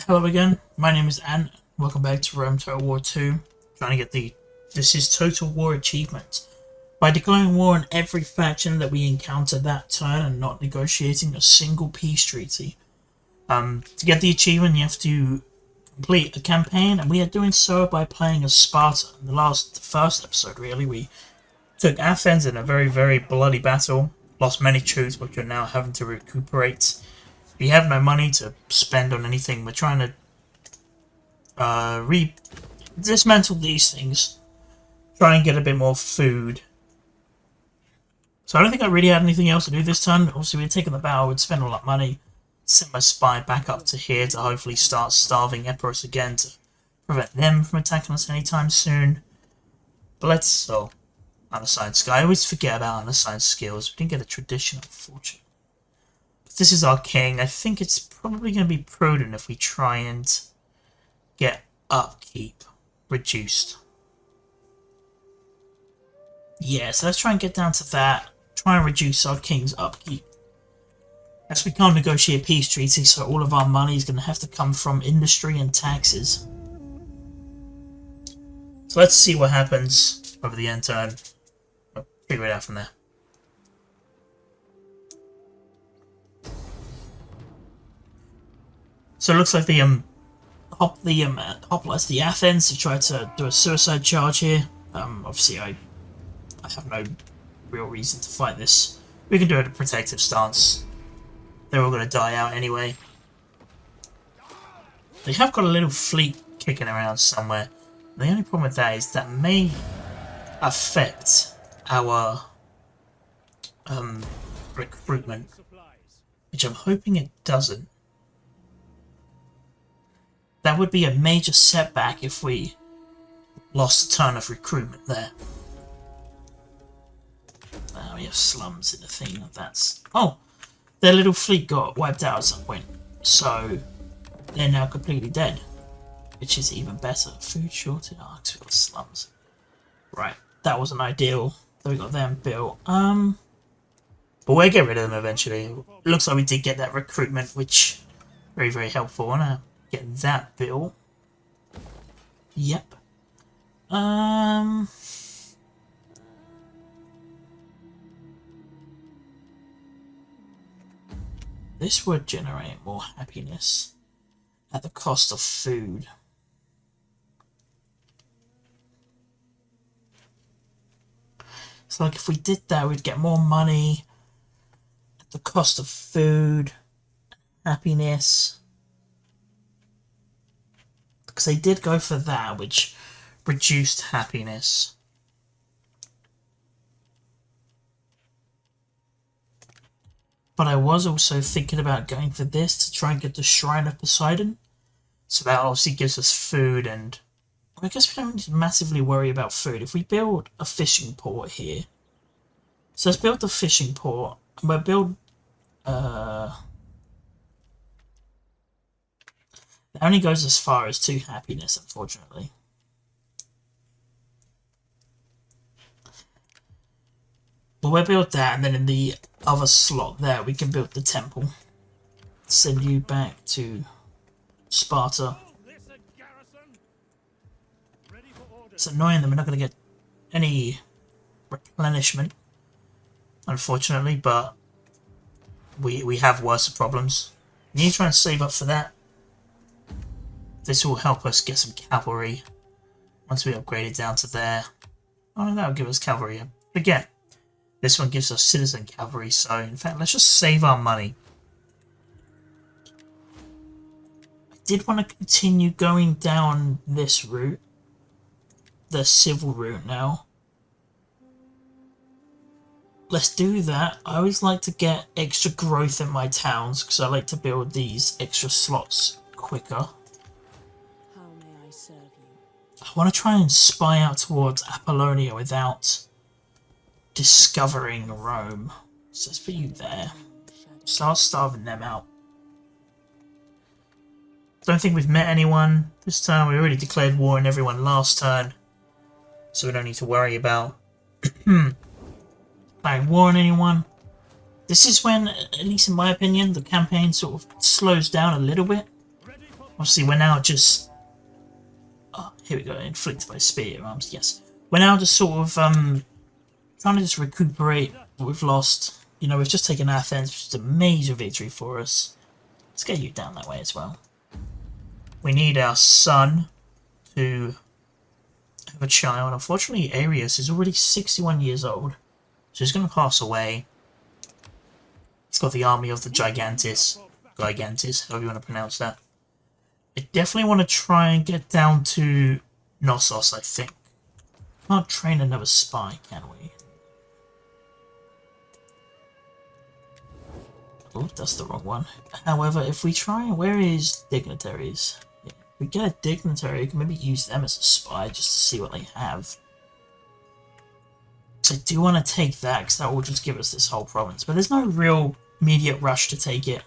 Hello again, my name is Ant. Welcome back to Rome Total War 2. Trying to get this is Total War achievement. By declaring war on every faction that we encounter that turn and not negotiating a single peace treaty. To get the achievement you have to complete a campaign, and we are doing so by playing as Sparta. In the first episode really, we took Athens in a very bloody battle, lost many troops but you're now having to recuperate. We have no money to spend on anything. We're trying to dismantle these things, try and get a bit more food. So I don't think I really had anything else to do this time. Obviously, we'd taken the battle, we'd spend all that money, send my spy back up to here to hopefully start starving Epirus again to prevent them from attacking us anytime soon. But let's... oh, unassigned skill. I always forget about unassigned skills. We didn't get a tradition, unfortunately. This is our king. I think it's probably going to be prudent if we try and get upkeep reduced. Yeah, so let's try and get down to that. Try and reduce our king's upkeep. As we can't negotiate peace treaty, so all of our money is going to have to come from industry and taxes. So let's see what happens over the end turn. We'll figure it out from there. So it looks like the hoplites the Athens to try to do a suicide charge here. Obviously I have no real reason to fight this. We can do it at a protective stance. They're all going to die out anyway. They have got a little fleet kicking around somewhere. The only problem with that is that may affect our recruitment, which I'm hoping it doesn't. That would be a major setback if we lost a ton of recruitment there. Now we have slums in the thing. That's... oh! Their little fleet got wiped out at some point. So, they're now completely dead. Which is even better. Food shortage? Oh, because we got slums. Right, that wasn't ideal. Then we got them built. But we'll get rid of them eventually. It looks like we did get that recruitment, which... very helpful. I wanna get that built. Yep. This would generate more happiness at the cost of food. So like if we did that, we'd get more money at the cost of food, happiness. Because they did go for that, which reduced happiness. But I was also thinking about going for this to try and get the Shrine of Poseidon. So that obviously gives us food, and I guess we don't need to massively worry about food. If we build a fishing port here. So let's build the fishing port, and we'll build... it only goes as far as 2 happiness, unfortunately. But we'll build that, and then in the other slot there, we can build the temple. Send you back to Sparta. It's annoying that we're not going to get any replenishment, unfortunately, but we have worse problems. We need to try and save up for that. This will help us get some cavalry once we upgrade it down to there. Oh, that'll give us cavalry. Again, this one gives us citizen cavalry, so in fact, let's just save our money. I did want to continue going down this route, the civil route now. Let's do that. I always like to get extra growth in my towns because I like to build these extra slots quicker. I want to try and spy out towards Apollonia without discovering Rome. So let's put you there. Start starving them out. Don't think we've met anyone this time. We already declared war on everyone last turn. So we don't need to worry about declaring war on anyone. This is when, at least in my opinion, the campaign sort of slows down a little bit. Obviously, we're now just... Oh, here we go, inflicted by spear arms, yes. We're now just sort of trying to just recuperate what we've lost. You know, we've just taken Athens, which is a major victory for us. Let's get you down that way as well. We need our son to have a child. Unfortunately, Arius is already 61 years old, so he's going to pass away. He's got the army of the Gigantis, however you want to pronounce that. I definitely want to try and get down to Knossos, I think. Can't train another spy, can we? Oh, that's the wrong one. However, if we try... Where is dignitaries? Yeah, if we get a dignitary, we can maybe use them as a spy just to see what they have. So I do want to take that, because that will just give us this whole province. But there's no real immediate rush to take it.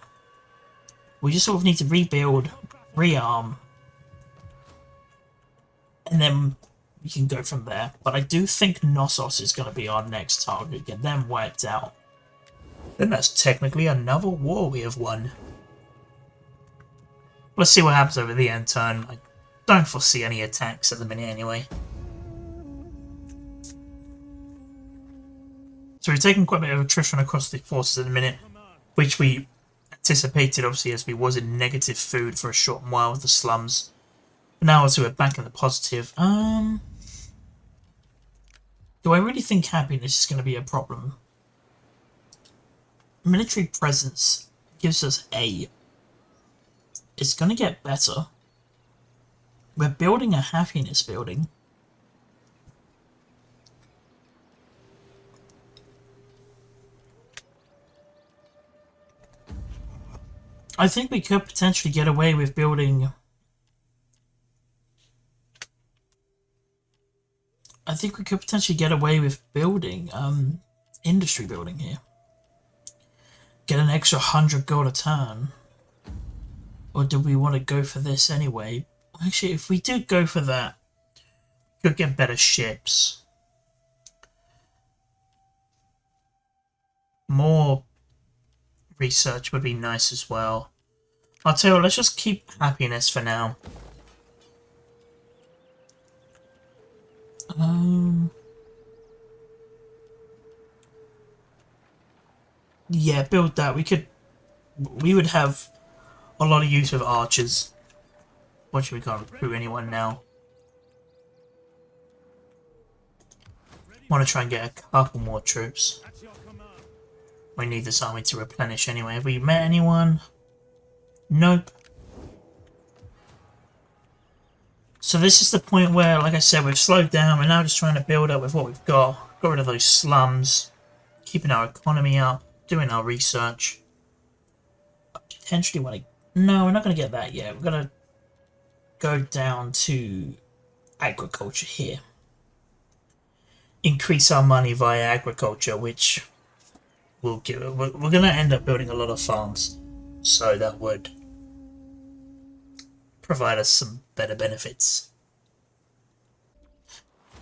We just sort of need to rebuild, rearm, and then we can go from there. But I do think Knossos is going to be our next target. Get them wiped out. Then that's technically another war we have won. Let's see what happens over the end turn. I don't foresee any attacks at the minute anyway. So we've taken quite a bit of attrition across the forces at the minute, which we anticipated obviously as we was in negative food for a short while with the slums. But now as we're back in the positive, do I really think happiness is going to be a problem? Military presence gives us A. It's going to get better. We're building a happiness building. I think we could potentially get away with building... industry building here. Get an extra 100 gold a turn. Or do we want to go for this anyway? Actually, if we do go for that, we could get better ships. More research would be nice as well. I'll tell you what, let's just keep happiness for now. Yeah, build that. We would have a lot of use with archers. Watch, we can't recruit anyone now. Want to try and get a couple more troops. We need this army to replenish anyway. Have we met anyone? Nope. So this is the point where, like I said, we've slowed down. We're now just trying to build up with what we've got. Got rid of those slums. Keeping our economy up. Doing our research. Potentially want to... No, we're not going to get that yet. We're going to go down to agriculture here. Increase our money via agriculture, which will give... We're going to end up building a lot of farms. So that would provide us some better benefits.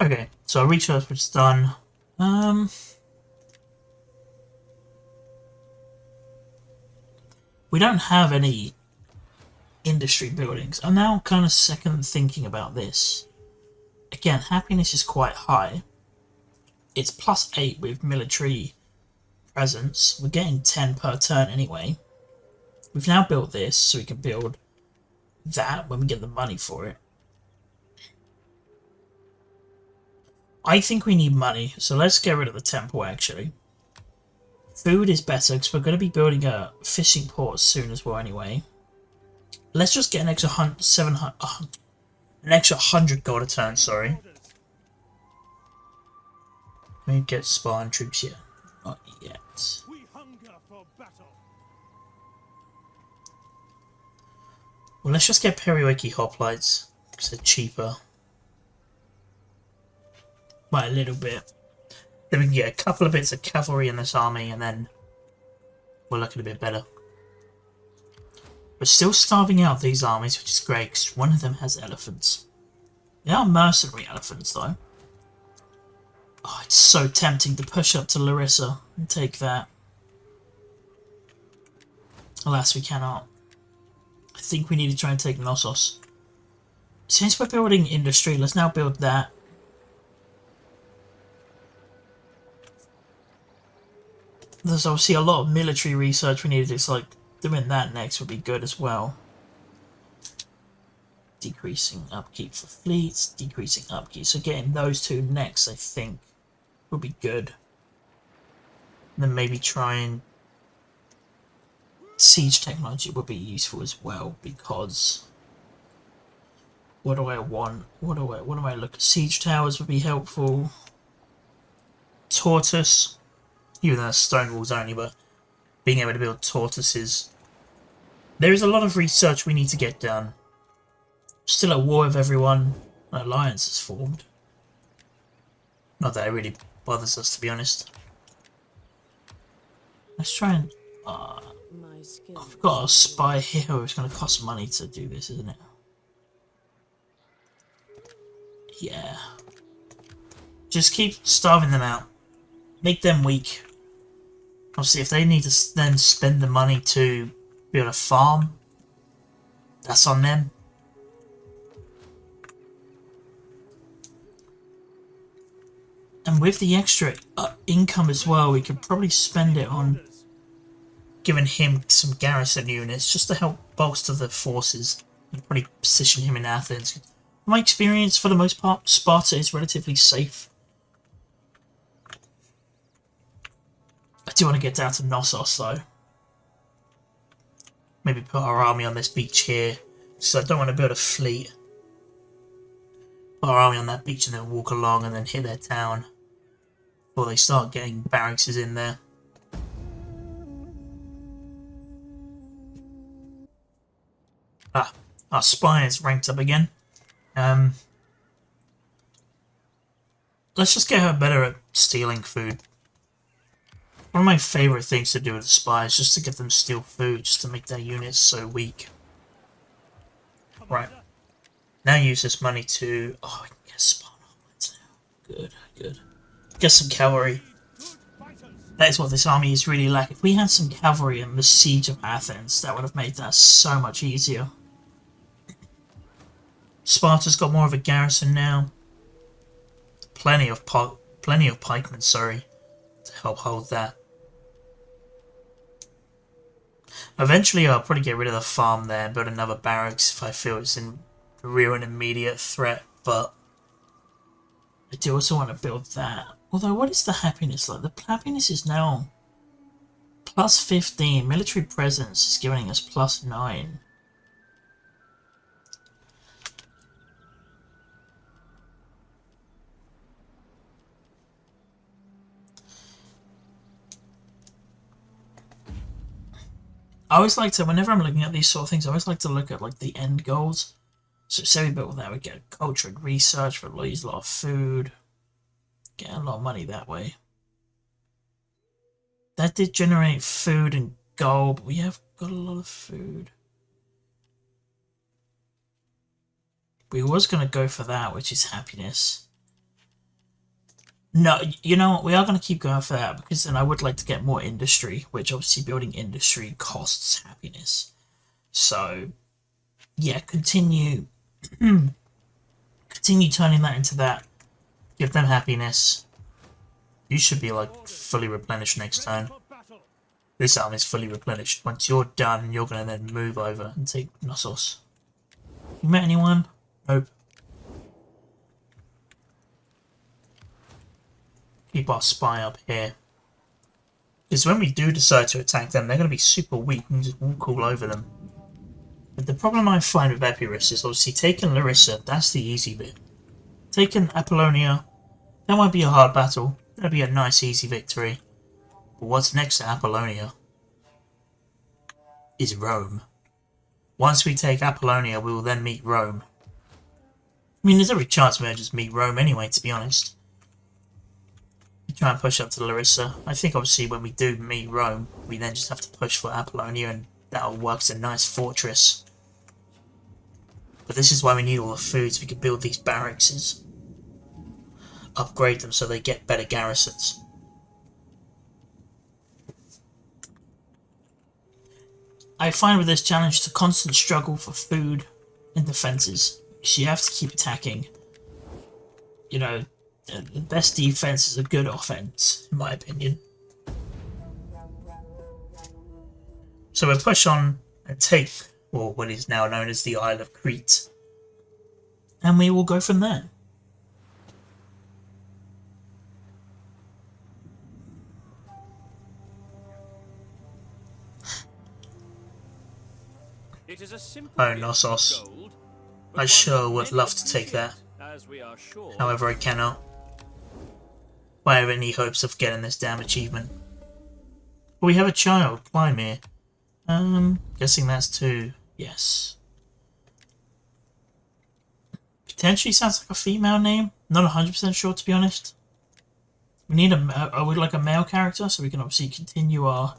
Okay, so our research was done. We don't have any industry buildings. I'm now kind of second thinking about this. Again, happiness is quite high. It's +8 with military presence. We're getting 10 per turn anyway. We've now built this, so we can build that when we get the money for it. I think we need money, so let's get rid of the temple actually. Food is better because we're going to be building a fishing port soon as well anyway. Let's just get an extra 100 gold a turn, sorry. Can we get Spartan troops yet? Not yet. Well, let's just get Perioiki hoplites because they're cheaper. By a little bit. Then we can get a couple of bits of cavalry in this army, and then we're looking a bit better. We're still starving out these armies, which is great, because one of them has elephants. They are mercenary elephants, though. Oh, it's so tempting to push up to Larissa and take that. Alas, we cannot. I I think we need to try and take Knossos. Since we're building industry, let's now build that. There's obviously a lot of military research we need to do, so like doing that next would be good as well. Decreasing upkeep for fleets, decreasing upkeep. So getting those two next, I think, would be good. And then maybe trying siege technology would be useful as well, because what do I want? What do I look at? Siege towers would be helpful. Tortoise, even though stone walls only, but being able to build tortoises. There is a lot of research we need to get done. Still at war with everyone. An alliance is formed. Not that it really bothers us, to be honest. Let's try and... I've got a spy here. It's going to cost money to do this, isn't it? Yeah. Just keep starving them out. Make them weak. Obviously, if they need to then spend the money to build a farm, that's on them. And with the extra income as well, we could probably spend it on giving him some garrison units just to help bolster the forces and probably position him in Athens. From my experience, for the most part, Sparta is relatively safe. I do want to get down to Knossos though. Maybe put our army on this beach here, so I don't want to build a fleet. Put our army on that beach and then walk along and then hit their town before they start getting barracks in there. Ah, our spy is ranked up again. Let's just get her better at stealing food. One of my favourite things to do with the spy is just to get them steal food, just to make their units so weak. Right. Now use this money to... Oh, I can get spawn armaments now. Good, good. Get some cavalry. That is what this army is really lacking. If we had some cavalry in the siege of Athens, that would have made that so much easier. Sparta's got more of a garrison now. Plenty of pikemen, sorry, to help hold that. Eventually I'll probably get rid of the farm there and build another barracks if I feel it's in real and immediate threat, but I do also want to build that. Although, what is the happiness like? The happiness is now plus 15. Military presence is giving us plus 9. I always like to, whenever I'm looking at these sort of things, I always like to look at like the end goals. So say we built that, we get culture and research, but use a lot of food. Get a lot of money that way. That did generate food and gold, but we have got a lot of food. We was going to go for that, which is happiness. No, you know what, we are going to keep going for that, because then I would like to get more industry, which obviously building industry costs happiness. So, yeah, continue turning that into that. Give them happiness. You should be like fully replenished next turn. This army is fully replenished. Once you're done, you're going to then move over and take Knossos. You met anyone? Nope. Keep our spy up here. Because when we do decide to attack them, they're going to be super weak and just walk all over them. But the problem I find with Epirus is obviously taking Larissa, that's the easy bit. Taking Apollonia, that won't be a hard battle. That'll be a nice easy victory. But what's next to Apollonia is Rome. Once we take Apollonia, we will then meet Rome. I mean, there's every chance we'll just meet Rome anyway, to be honest. We try and push up to Larissa. I think obviously when we do meet Rome, we then just have to push for Apollonia, and that'll work as a nice fortress. But this is why we need all the food, so we can build these barracks. Upgrade them so they get better garrisons. I find with this challenge it's a constant struggle for food and defenses. So you have to keep attacking. You know, the best defense is a good offense, in my opinion. So we'll push on and take, well, what is now known as the Isle of Crete. And we will go from there. Oh, Knossos. I sure would love to take that. However, I cannot. I have any hopes of getting this damn achievement. But we have a child, Clymere. Guessing that's 2. Yes. Potentially sounds like a female name. Not 100% sure, to be honest. We need I would like a male character, so we can obviously continue our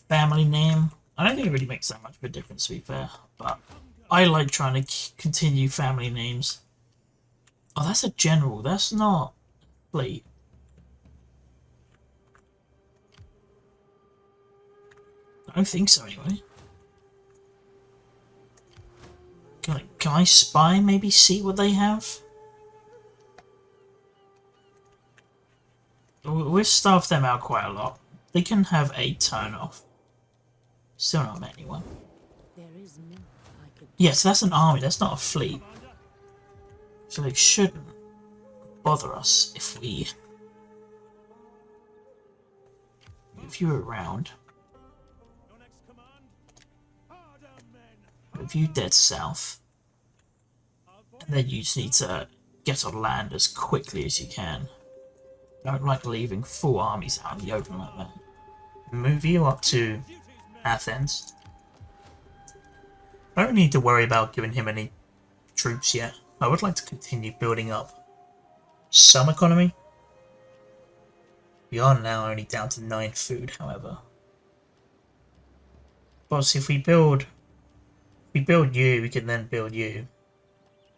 family name. I don't think it really makes that much of a difference, to be fair, but I like trying to continue family names. Oh, that's a general. That's not fleet. I don't think so, anyway. Can I spy, maybe see what they have? We've starved them out quite a lot. They can have a turn off. Still not met anyone. Yeah, so that's an army, that's not a fleet. So they shouldn't bother us if we move you around. Move you dead south. And then you just need to get on land as quickly as you can. Don't like leaving full armies out in the open like that. Move you up to Athens. I don't need to worry about giving him any troops yet. I would like to continue building up some economy. We are now only down to 9 food, however. But if we build you, we can then build you,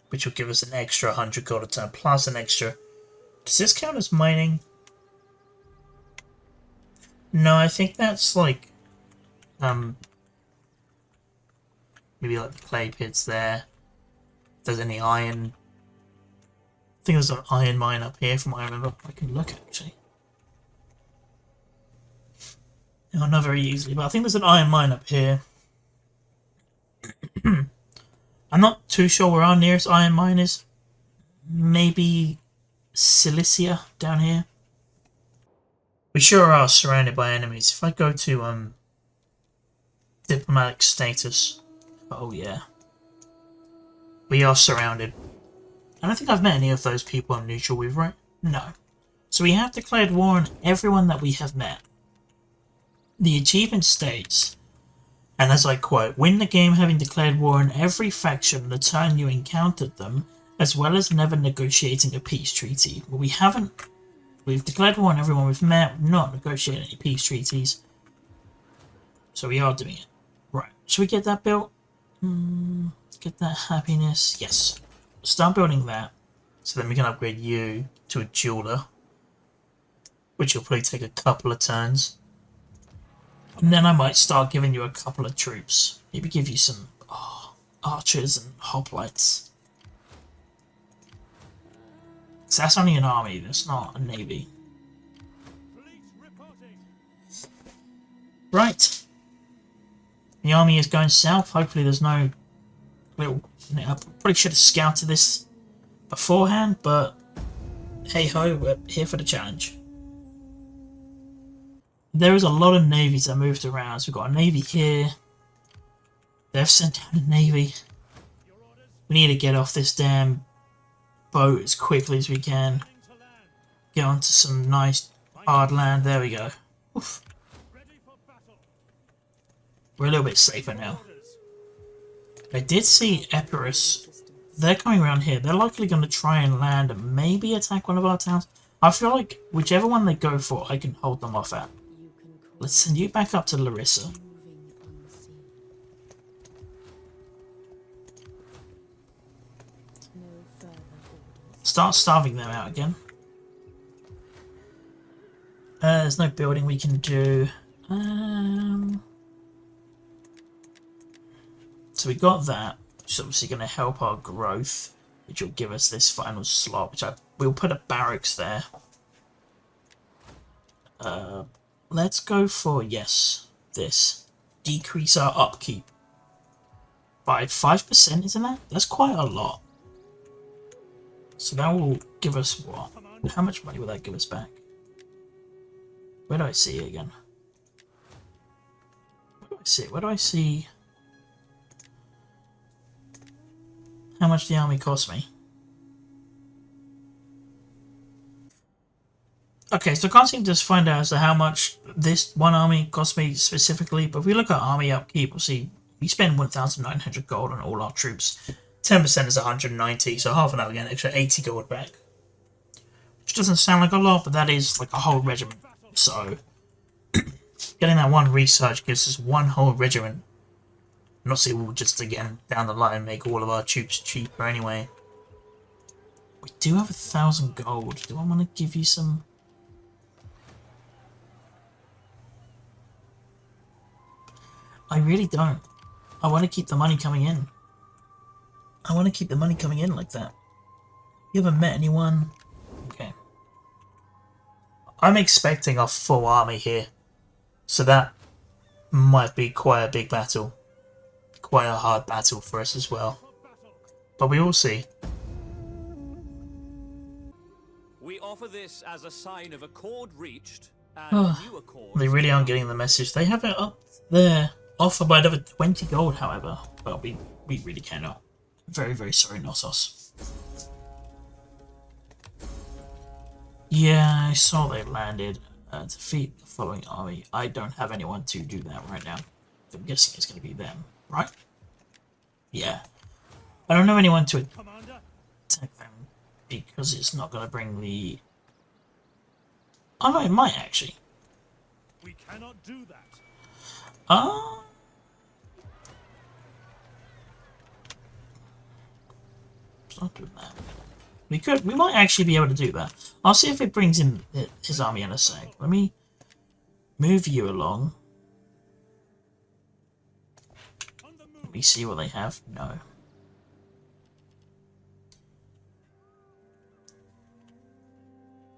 which will give us an extra 100 gold a turn, plus an extra. Does this count as mining? No, I think that's like maybe like the clay pits there. If there's any iron, I think there's an iron mine up here from what I remember. I can look actually. No, not very easily, but I think there's an iron mine up here. I'm not too sure where our nearest iron mine is. Maybe Cilicia down here. We sure are surrounded by enemies. If I go to diplomatic status, oh yeah, we are surrounded. I don't think I've met any of those people I'm neutral with, right? No. So we have declared war on everyone that we have met. The achievement states, and as I quote, win the game having declared war on every faction the turn you encountered them, as well as never negotiating a peace treaty. Well, we haven't. We've declared war on everyone we've met, not negotiating any peace treaties. So we are doing it. Right. Should we get that built? Get that happiness. Yes. Start building that. So then we can upgrade you to a jeweler, which will probably take a couple of turns. And then I might start giving you a couple of troops. Maybe give you some archers and hoplites. So that's only an army, that's not a navy. Right. The army is going south. Hopefully there's no little... I probably should have scouted this beforehand, but hey ho, we're here for the challenge. There is a lot of navies that moved around. So we've got a navy here. They've sent down a navy. We need to get off this damn boat as quickly as we can. Get onto some nice hard land. There we go. Oof. We're a little bit safer now. I did see Epirus. They're coming around here. They're likely going to try and land and maybe attack one of our towns. I feel like whichever one they go for, I can hold them off at. Let's send you back up to Larissa. Start starving them out again. There's no building we can do. So we got that, which is obviously going to help our growth, which will give us this final slot, which we'll put a barracks there. Let's go for, yes, this. Decrease our upkeep by 5%, isn't that? That's quite a lot. So that will give us what? How much money will that give us back? Where do I see it again? Where do I see it? Where do I see how much the army cost me? Okay, so I can't seem to find out as to how much this one army cost me specifically, but if we look at army upkeep, we'll see we spend 1,900 gold on all our troops. 10% is 190, so half of that we get an extra 80 gold back. Which doesn't sound like a lot, but that is like a whole regiment. So, getting that one research gives us one whole regiment. And obviously we'll just, again, down the line, make all of our troops cheaper anyway. We do have 1,000 gold. Do I want to give you some... I really don't. I want to keep the money coming in. I want to keep the money coming in like that. You haven't met anyone? Okay. I'm expecting a full army here. So that might be quite a big battle. Quite a hard battle for us as well. But we will see. We offer this as a sign of accord reached, and new accord. They really aren't getting the message. They have it up there. Offered by another 20 gold, however. But we really cannot. Very, very sorry, Knossos. Yeah, I saw they landed. Defeat the following army. I don't have anyone to do that right now. I'm guessing it's going to be them, right? Yeah. I don't have anyone to attack them because it's not going to bring the... Oh no, it might actually. We cannot do that. It's not doing that. We might actually be able to do that. I'll see if it brings in his army in a sec. Let me move you along. Let me see what they have. No.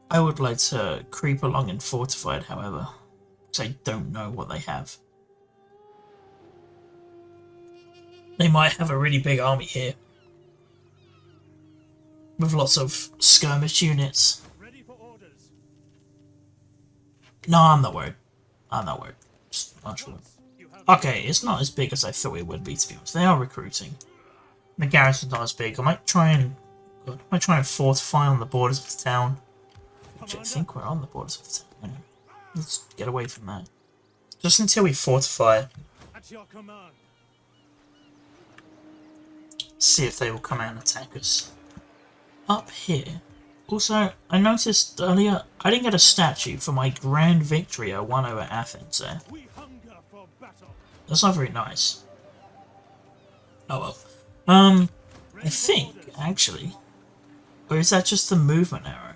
I would like to creep along and fortified, however, because I don't know what they have. They might have a really big army here. With lots of skirmish units. Ready for orders. No, I'm not worried. I'm not worried. Just not sure. Okay, it's not as big as I thought it would be, to be honest. They are recruiting. The garrison's not as big. I might try and fortify on the borders of the town. Which I think we're on the borders of the town. Let's get away from that. Just until we fortify. At your command. See if they will come out and attack us. Up here. Also, I noticed earlier I didn't get a statue for my grand victory I won over Athens there. We hunger for battle. That's not very nice. Oh well. I think, actually. Or is that just the movement arrow?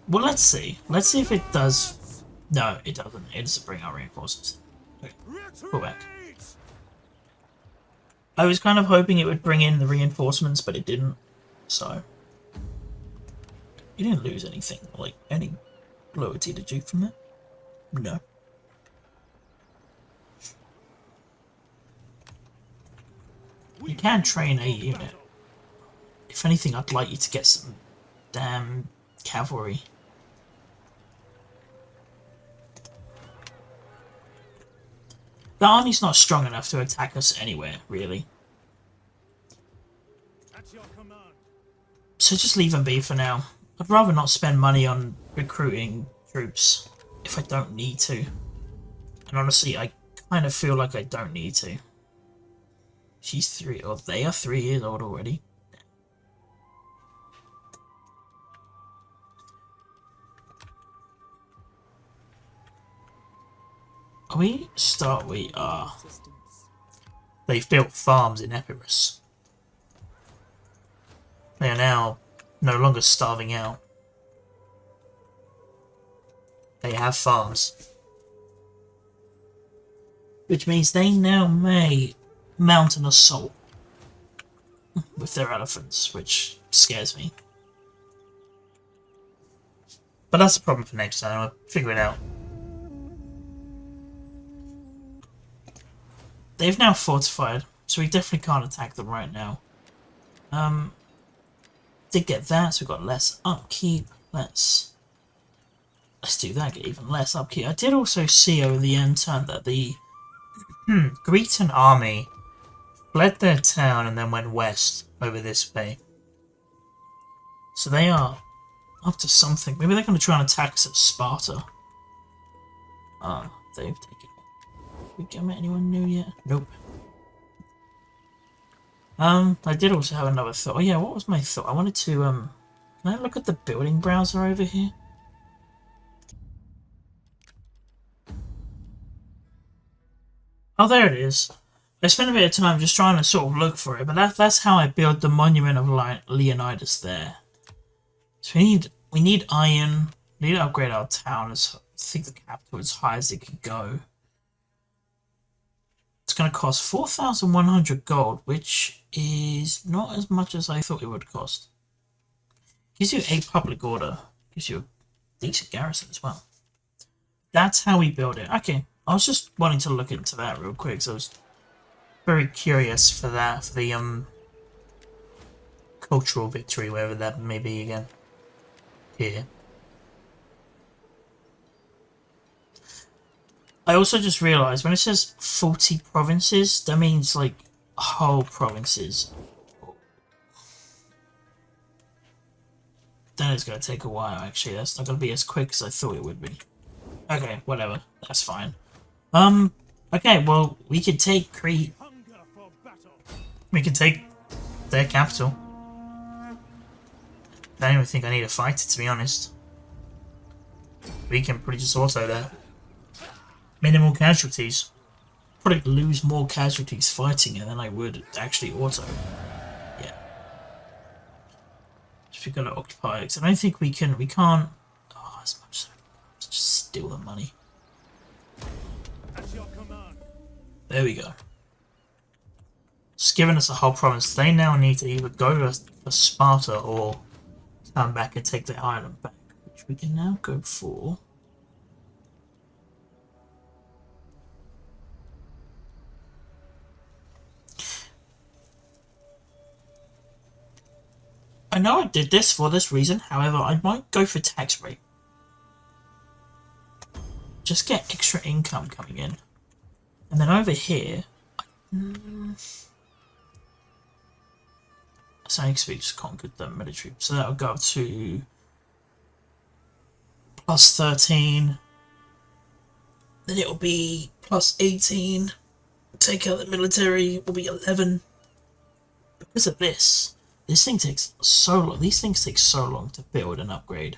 Well, let's see. Let's see if it does. No, it doesn't. It doesn't bring our reinforcements. Okay, pull back. I was kind of hoping it would bring in the reinforcements, but it didn't. So, you didn't lose anything, like any loyalty, did you, from that? No. You can train a unit. If anything, I'd like you to get some damn cavalry. The army's not strong enough to attack us anywhere, really. At your command. So just leave them be for now. I'd rather not spend money on recruiting troops if I don't need to. And honestly, I kind of feel like I don't need to. She's 3, or they are 3 years old already. We are. They've built farms in Epirus. They are now no longer starving out. They have farms. which means they now may mount an assault with their elephants, which scares me. But that's a problem for next time. I'll figure it out. They've now fortified, so we definitely can't attack them right now. Did get that, so we've got less upkeep. Let's do that, get even less upkeep. I did also see over the end turn that the Greeton army fled their town and then went west over this way. So they are up to something. Maybe they're going to try and attack us at Sparta. They've taken... Did we get anyone new yet? Nope. I did also have another thought. Oh yeah, what was my thought? I wanted to, can I look at the building browser over here? Oh, there it is. I spent a bit of time just trying to sort of look for it, but that's how I built the monument of Leonidas there. So we need iron. We need to upgrade our town. I think the capital as high as it can go. It's going to cost 4,100 gold, which is not as much as I thought it would cost. Gives you a public order. Gives you a decent garrison as well. That's how we build it. Okay, I was just wanting to look into that real quick, so I was very curious for that, for the cultural victory, wherever that may be again. Here. I also just realised when it says 40 provinces, that means like whole provinces. That is going to take a while, actually. That's not going to be as quick as I thought it would be. Okay, whatever. That's fine. Okay, well, we could take Crete. We could take their capital. I don't even think I need to fight it, to be honest. We can pretty just auto that. Minimal casualties. Probably lose more casualties fighting it than I would actually auto. Yeah. If we're gonna occupy it, I don't think we can't. Oh, as much so. Just steal the money. At your command. There we go. It's given us a whole province. They now need to either go to Sparta or turn back and take the island back, which we can now go for. I know I did this for this reason, however, I might go for tax rate. Just get extra income coming in. And then over here... So I guess we just conquered the military. So that'll go up to... plus 13. Then it'll be plus 18. Take out the military, will be 11. Because of this... This thing takes so long. These things take so long to build and upgrade.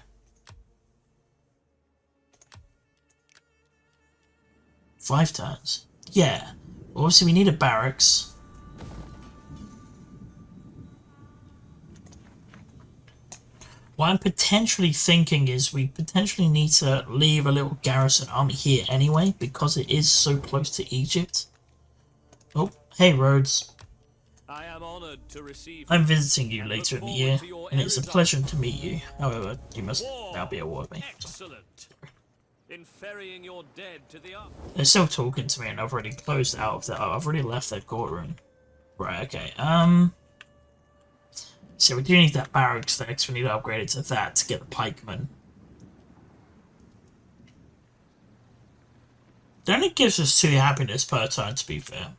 5 turns. Yeah. Obviously, we need a barracks. What I'm potentially thinking is we potentially need to leave a little garrison army here anyway, because it is so close to Egypt. Oh, hey, Rhodes. I am honored to receive. I'm visiting you later in the year, and it's a pleasure to meet you. However, you must now be awarded me. Excellent. In ferrying your dead to the They're still talking to me, and I've already closed out of that. Oh, I've already left that courtroom. Right, okay. So we do need that barracks next. We need to upgrade it to that to get the pikemen. It only gives us 2 happiness per turn, to be fair.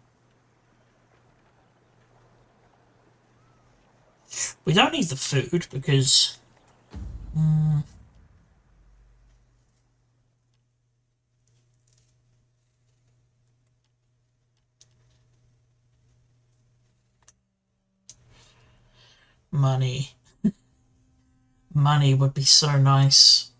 We don't need the food because... Money. Money would be so nice.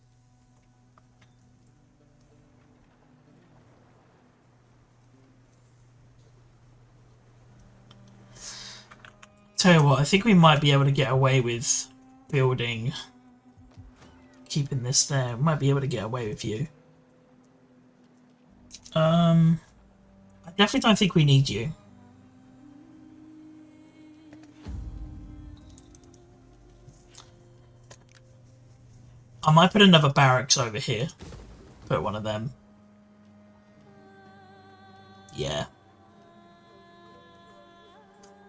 Tell you what, I think we might be able to get away with building, keeping this there. We might be able to get away with you. definitely don't think we need you. I might put another barracks over here. Put one of them. Yeah.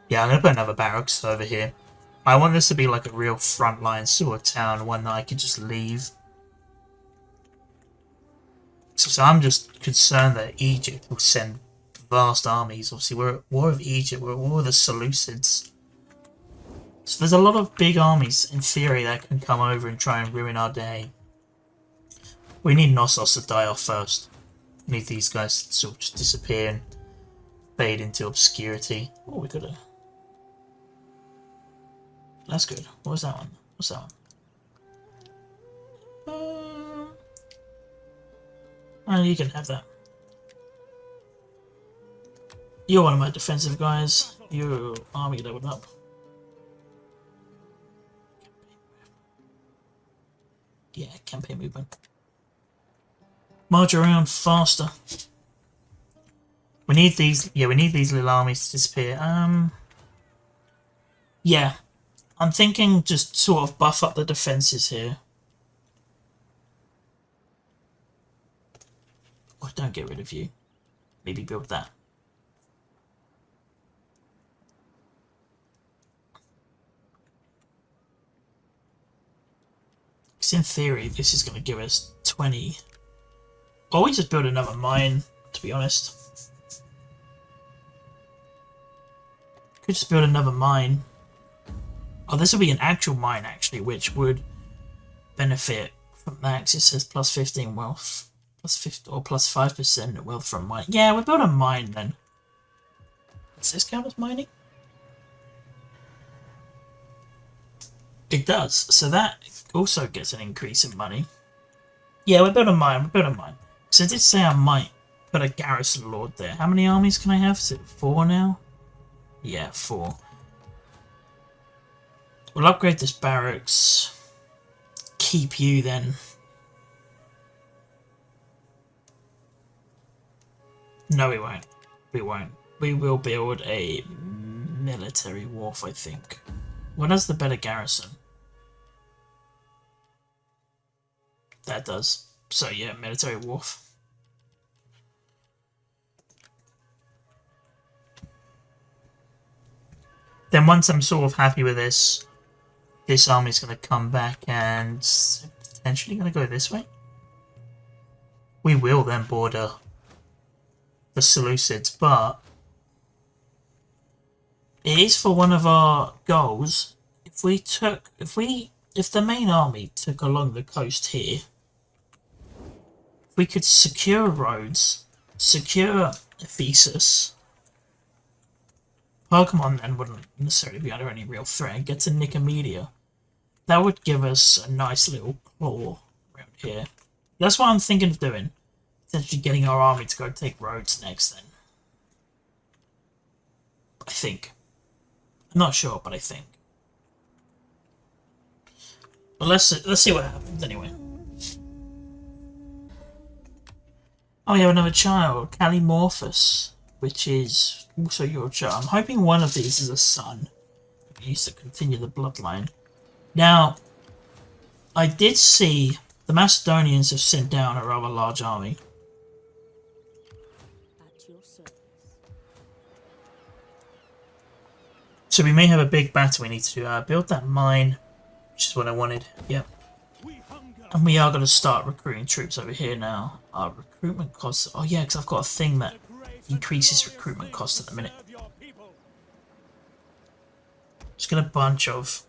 Yeah, I'm gonna put another barracks over here. I want this to be like a real frontline sort of town, one that I could just leave. So I'm just concerned that Egypt will send vast armies. Obviously, we're at war with Egypt, we're at war with the Seleucids. So there's a lot of big armies, in theory, that can come over and try and ruin our day. We need Knossos to die off first. We need these guys to sort of just disappear and fade into obscurity. Oh, we got a... That's good. What was that one? What's that one? Oh, you can have that. You're one of my defensive guys. Your army leveled up. Yeah, campaign movement. March around faster. We need these. Yeah, we need these little armies to disappear. Yeah, I'm thinking just sort of buff up the defenses here. Oh, don't get rid of you. Maybe build that. Because in theory, this is going to give us 20. Or we just build another mine, to be honest. Could just build another mine. Oh, this would be an actual mine, actually, which would benefit from that. It says plus 15 wealth. Plus 50 or plus 5% wealth from mine. Yeah, we'll build a mine then. Does this count as mining? It does. So that also gets an increase in money. Yeah, we'll build a mine. We'll build a mine. So I did say I might put a garrison lord there. How many armies can I have? Is it 4 now? Yeah, 4. We'll upgrade this barracks. Keep you then. No, we won't. We won't. We will build a military wharf, I think. What has the better garrison? That does. So yeah, military wharf. Then once I'm sort of happy with this, this army's going to come back and potentially going to go this way. We will then border the Seleucids, but it is for one of our goals. If the main army took along the coast here, we could secure roads, secure Ephesus. Pokemon then wouldn't necessarily be under any real threat. Get to Nicomedia. That would give us a nice little claw around here. That's what I'm thinking of doing. Potentially getting our army to go take roads next then. I think. I'm not sure, but I think. But let's see what happens anyway. Oh, we have another child, Callimorphus, which is also your child. I'm hoping one of these is a son. We used to continue the bloodline. Now, I did see the Macedonians have sent down a rather large army. At your service. So we may have a big battle we need to build that mine, which is what I wanted. Yep. We hunger. And we are going to start recruiting troops over here now. Our recruitment costs... Oh yeah, because I've got a thing that increases recruitment costs at the minute. Serve your people. Just get a bunch of...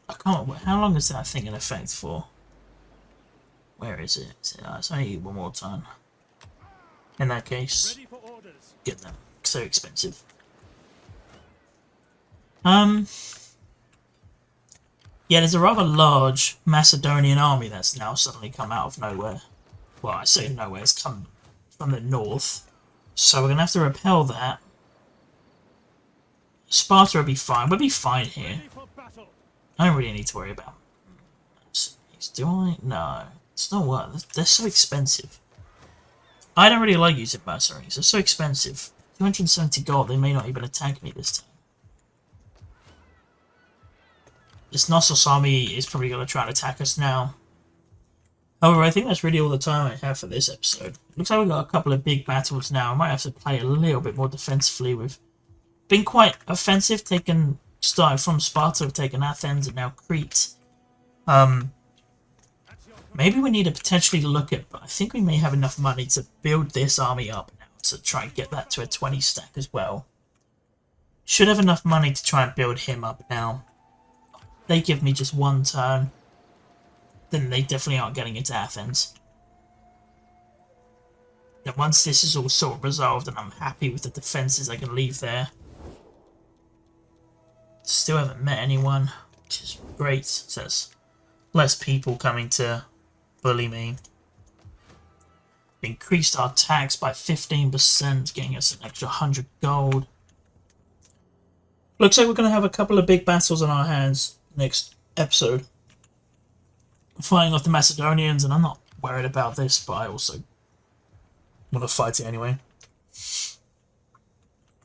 I can't remember. How long is that thing in effect for? Where is it? It's only one more turn. In that case, Ready for orders. get them. So expensive. Yeah, there's a rather large Macedonian army that's now suddenly come out of nowhere. Well, I say nowhere, it's come from the north. So we're going to have to repel that. Sparta will be fine. We'll be fine here. Ready for battle. I don't really need to worry about these, do I? No. It's not worth it. They're so expensive. I don't really like using mercenaries. They're so expensive. 270 gold, they may not even attack me this time. This Knossos army is probably going to try and attack us now. However, I think that's really all the time I have for this episode. Looks like we've got a couple of big battles now. I might have to play a little bit more defensively. We've been quite offensive, starting from Sparta, we've taken Athens and now Crete. Maybe we need to potentially look at, but I think we may have enough money to build this army up now to try and get that to a 20 stack as well. Should have enough money to try and build him up now. They give me just one turn, then they definitely aren't getting into Athens. And once this is all sort of resolved and I'm happy with the defences I can leave there. Still haven't met anyone, which is great. So there's less people coming to bully me. Increased our tax by 15%, getting us an extra 100 gold. Looks like we're going to have a couple of big battles on our hands next episode. Fighting off the Macedonians, and I'm not worried about this, but I also want to fight it anyway.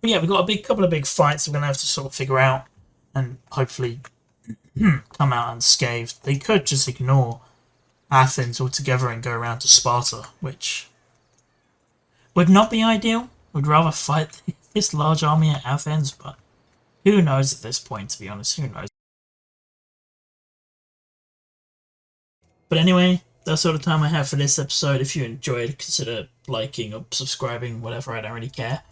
But yeah, we've got a couple of big fights we're going to have to sort of figure out and hopefully come out unscathed. They could just ignore Athens altogether and go around to Sparta, which would not be ideal. Would rather fight this large army at Athens, but who knows at this point, to be honest, who knows. But anyway, that's all the time I have for this episode. If you enjoyed, consider liking or subscribing, whatever, I don't really care.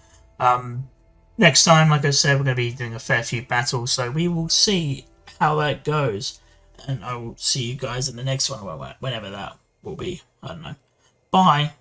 Next time, like I said, we're going to be doing a fair few battles, so we will see how that goes. And I will see you guys in the next one, whenever that will be. I don't know. Bye.